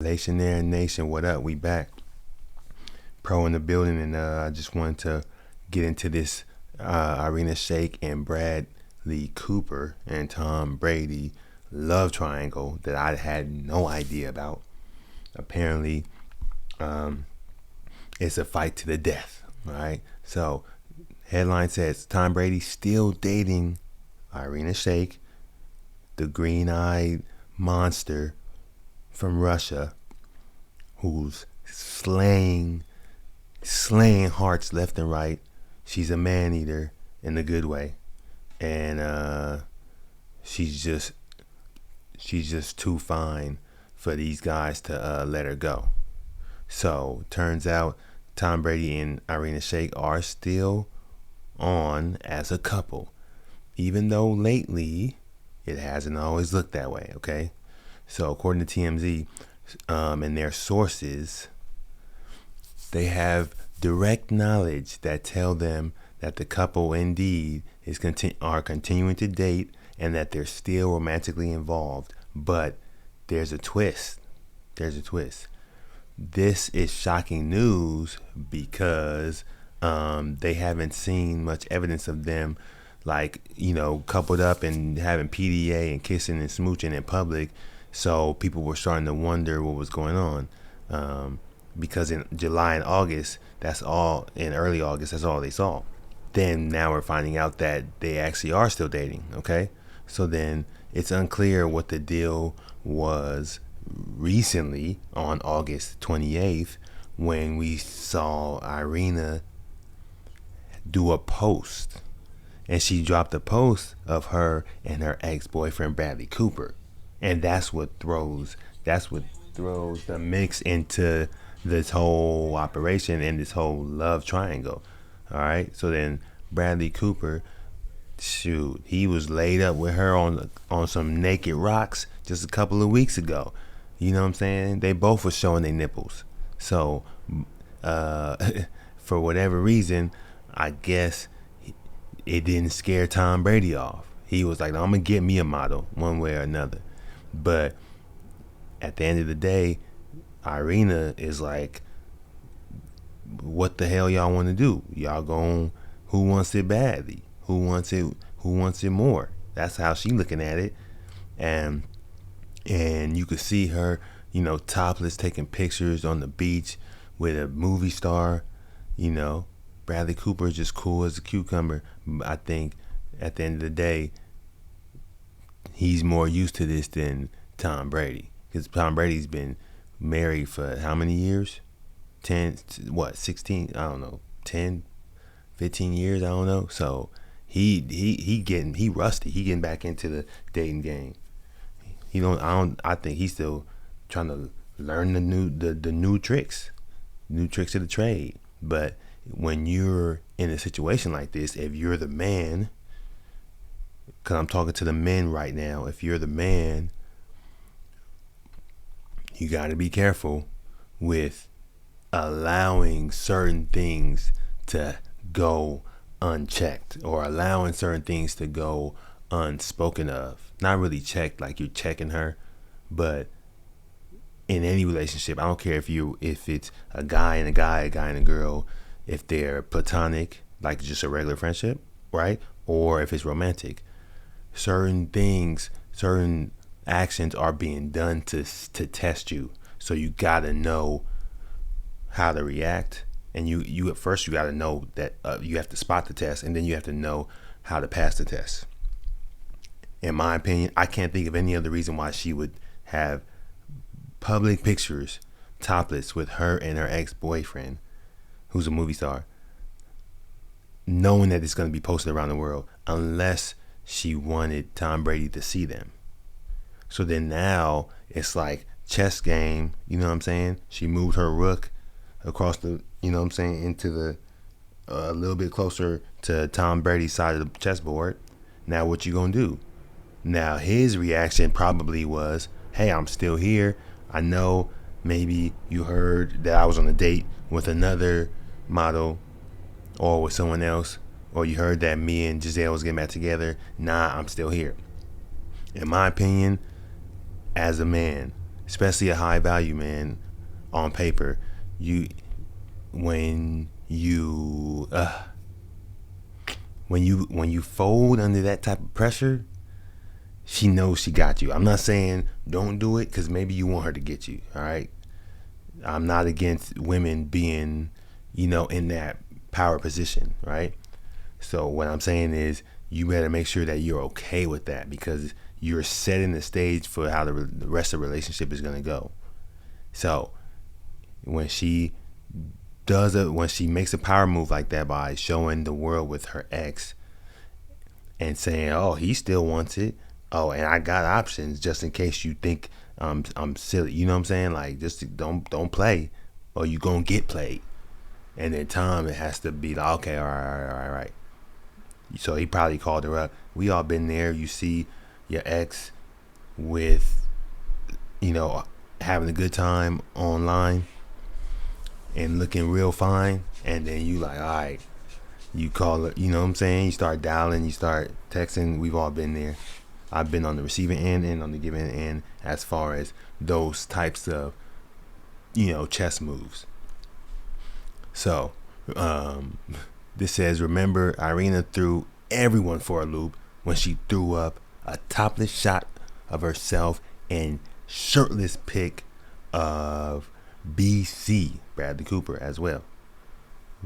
Relationair Nation, what up? We back. Pro in the building, and I just wanted to get into this Irina Shayk and Bradley Cooper and Tom Brady love triangle that I had no idea about. Apparently, it's a fight to the death. All right. So, headline says Tom Brady still dating Irina Shayk, the green-eyed monster from Russia, who's slaying hearts left and right. She's a man eater in a good way, and she's just too fine for these guys to let her go. So turns out Tom Brady and Irina Shayk are still on as a couple, even though lately it hasn't always looked that way. Okay, so according to TMZ and their sources, they have direct knowledge that tell them that the couple indeed are continuing to date and that they're still romantically involved. But there's a twist. This is shocking news because they haven't seen much evidence of them, like, coupled up and having PDA and kissing and smooching in public. So people were starting to wonder what was going on. Because in July and August, in early August, that's all they saw. Then now we're finding out that they actually are still dating, okay? So then it's unclear what the deal was recently on August 28th when we saw Irina do a post. And she dropped a post of her and her ex-boyfriend Bradley Cooper. And that's what throws the mix into this whole operation and this whole love triangle. All right. So then Bradley Cooper, shoot, he was laid up with her on some naked rocks just a couple of weeks ago. You know what I'm saying? They both were showing their nipples. So for whatever reason, I guess it didn't scare Tom Brady off. He was like, I'm gonna get me a model one way or another. But at the end of the day, Irina is like, what the hell y'all want to do? Y'all going, who wants it badly? Who wants it more? That's how she looking at it. And you could see her, topless, taking pictures on the beach with a movie star. Bradley Cooper is just cool as a cucumber. I think at the end of the day, he's more used to this than Tom Brady, because Tom Brady's been married for how many years? 16? I don't know. 10, 15 years? I don't know. So he rusty. He getting back into the dating game. I think he's still trying to learn the new tricks of the trade. But when you're in a situation like this, if you're the man, because I'm talking to the men right now, if you're the man, you got to be careful with allowing certain things to go unchecked, or allowing certain things to go unspoken of. Not really checked like you're checking her, but in any relationship, I don't care if it's a guy and a guy and a girl, if they're platonic, like just a regular friendship, right? Or if it's romantic, certain actions are being done to test you. So you gotta know how to react, and you at first you gotta know that you have to spot the test, and then you have to know how to pass the test. In my opinion, I can't think of any other reason why she would have public pictures topless with her and her ex-boyfriend, who's a movie star, knowing that it's going to be posted around the world, unless she wanted Tom Brady to see them. So then now it's like chess game, you know what I'm saying? She moved her rook across the, into the a little bit closer to Tom Brady's side of the chessboard. Now what you gonna do? Now his reaction probably was, hey, I'm still here. I know maybe you heard that I was on a date with another model or with someone else, or you heard that me and Giselle was getting back together. Nah, I'm still here. In my opinion, as a man, especially a high value man on paper, you when you when you fold under that type of pressure, she knows she got you. I'm not saying don't do it, because maybe you want her to get you. All right, I'm not against women being, in that power position, right? So what I'm saying is, you better make sure that you're okay with that, because you're setting the stage for how the rest of the relationship is going to go. So when she when she makes a power move like that by showing the world with her ex and saying, "Oh, he still wants it. Oh, and I got options just in case you think I'm silly." You know what I'm saying? Like, just don't play, or you gonna get played. And then Tom, it has to be like, okay, all right. So he probably called her up. We all been there. You see your ex with, having a good time online and looking real fine, and then you like, all right, you call it, you know what I'm saying? You start dialing, you start texting. We've all been there. I've been on the receiving end and on the giving end as far as those types of, chess moves. So, this says, remember, Irina threw everyone for a loop when she threw up a topless shot of herself and shirtless pic of BC, Bradley Cooper, as well,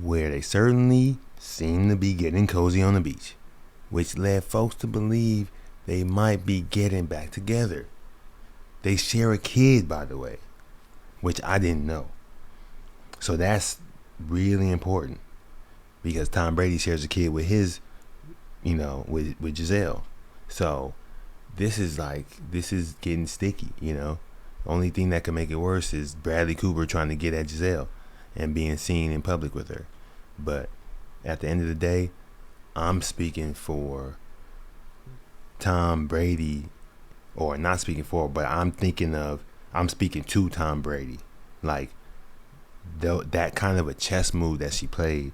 where they certainly seem to be getting cozy on the beach, which led folks to believe they might be getting back together. They share a kid, by the way, which I didn't know. So that's really important, because Tom Brady shares a kid with his, with Giselle. So this is getting sticky, The only thing that could make it worse is Bradley Cooper trying to get at Giselle and being seen in public with her. But at the end of the day, I'm speaking for Tom Brady, or not speaking for, but I'm speaking to Tom Brady. Like, that kind of a chess move that she played,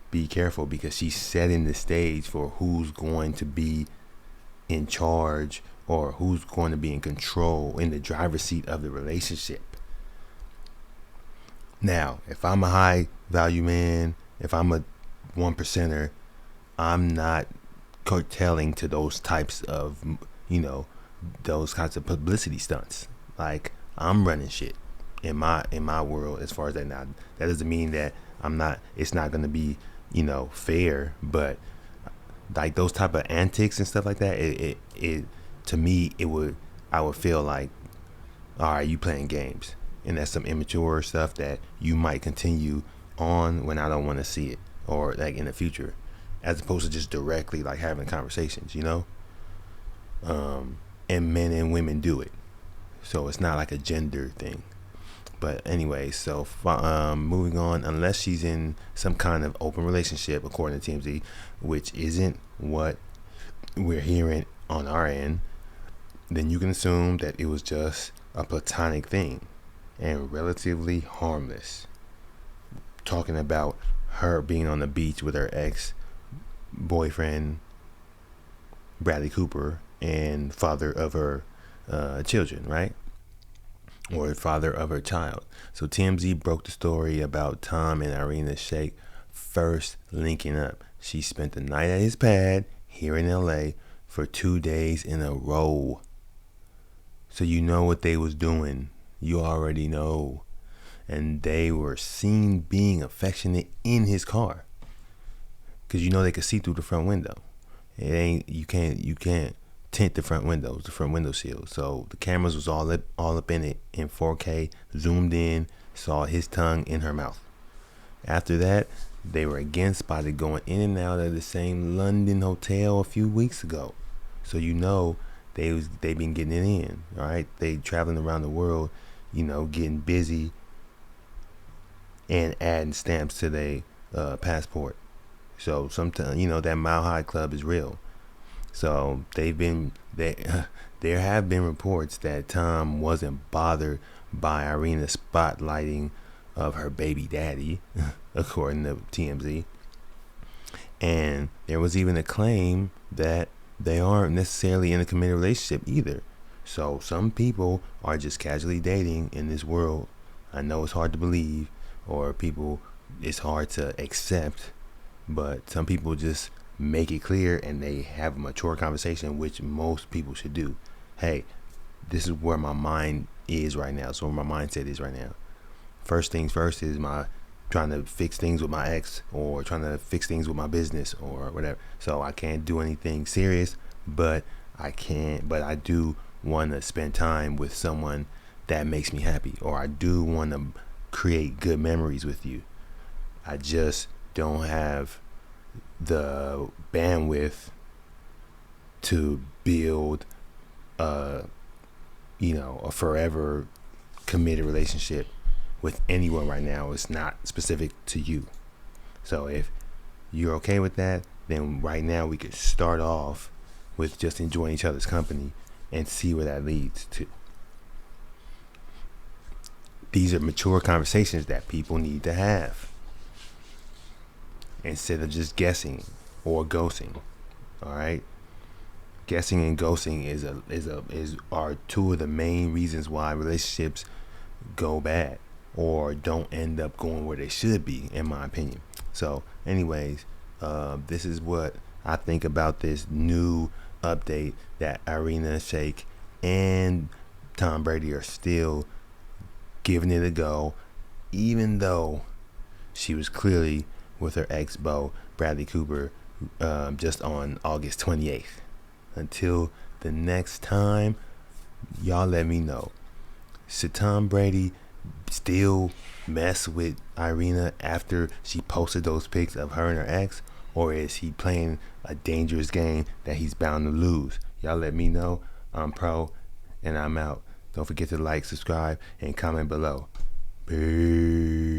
be careful, because she's setting the stage for who's going to be in charge, or who's going to be in control, in the driver's seat of the relationship. Now, if I'm a high value man, if I'm a 1%er, I'm not curtailing to those types of, those kinds of publicity stunts. Like, I'm running shit in my world as far as that. Now, that doesn't mean that it's not going to be, fair, but like those type of antics and stuff like that, it to me, I would feel like, all right, you playing games, and that's some immature stuff that you might continue on when I don't want to see it, or like in the future, as opposed to just directly like having conversations, and men and women do it, so it's not like a gender thing. But anyway, so moving on, unless she's in some kind of open relationship, according to TMZ, which isn't what we're hearing on our end, then you can assume that it was just a platonic thing and relatively harmless. Talking about her being on the beach with her ex-boyfriend, Bradley Cooper, and father of her children, right? Or father of her child. So TMZ broke the story about Tom and Irina Shayk first linking up. She spent the night at his pad here in LA for 2 days in a row. So you know what they was doing. You already know. And they were seen being affectionate in his car, because they could see through the front window. You can't tint the front windows, the front window sills. So the cameras was all up in it in 4K, zoomed in, saw his tongue in her mouth. After that, they were again spotted going in and out of the same London hotel a few weeks ago. So they been getting it in, all right? They traveling around the world, getting busy and adding stamps to their passport. So sometimes, that Mile High Club is real. So there have been reports that Tom wasn't bothered by Irina's spotlighting of her baby daddy, according to TMZ. And there was even a claim that they aren't necessarily in a committed relationship either. So some people are just casually dating in this world. I know it's hard to believe, or people, it's hard to accept, but some people just make it clear and they have a mature conversation, which most people should do. Hey, this is where my mind is right now. So where my mindset is right now. First things first is my trying to fix things with my ex, or trying to fix things with my business or whatever. So I can't do anything serious, but I do want to spend time with someone that makes me happy, or I do want to create good memories with you. I just don't have the bandwidth to build a forever committed relationship with anyone right now. It's not specific to you. So if you're okay with that, then right now we could start off with just enjoying each other's company and see where that leads to. These are mature conversations that people need to have instead of just guessing or ghosting. All right, guessing and ghosting are two of the main reasons why relationships go bad or don't end up going where they should be, in my opinion. So anyways, this is what I think about this new update that Irina Shayk and Tom Brady are still giving it a go, even though she was clearly with her ex-beau Bradley Cooper just on August 28th. Until the next time, y'all let me know. Should Tom Brady still mess with Irina after she posted those pics of her and her ex, or is he playing a dangerous game that he's bound to lose? Y'all let me know. I'm pro, and I'm out. Don't forget to like, subscribe, and comment below. Peace.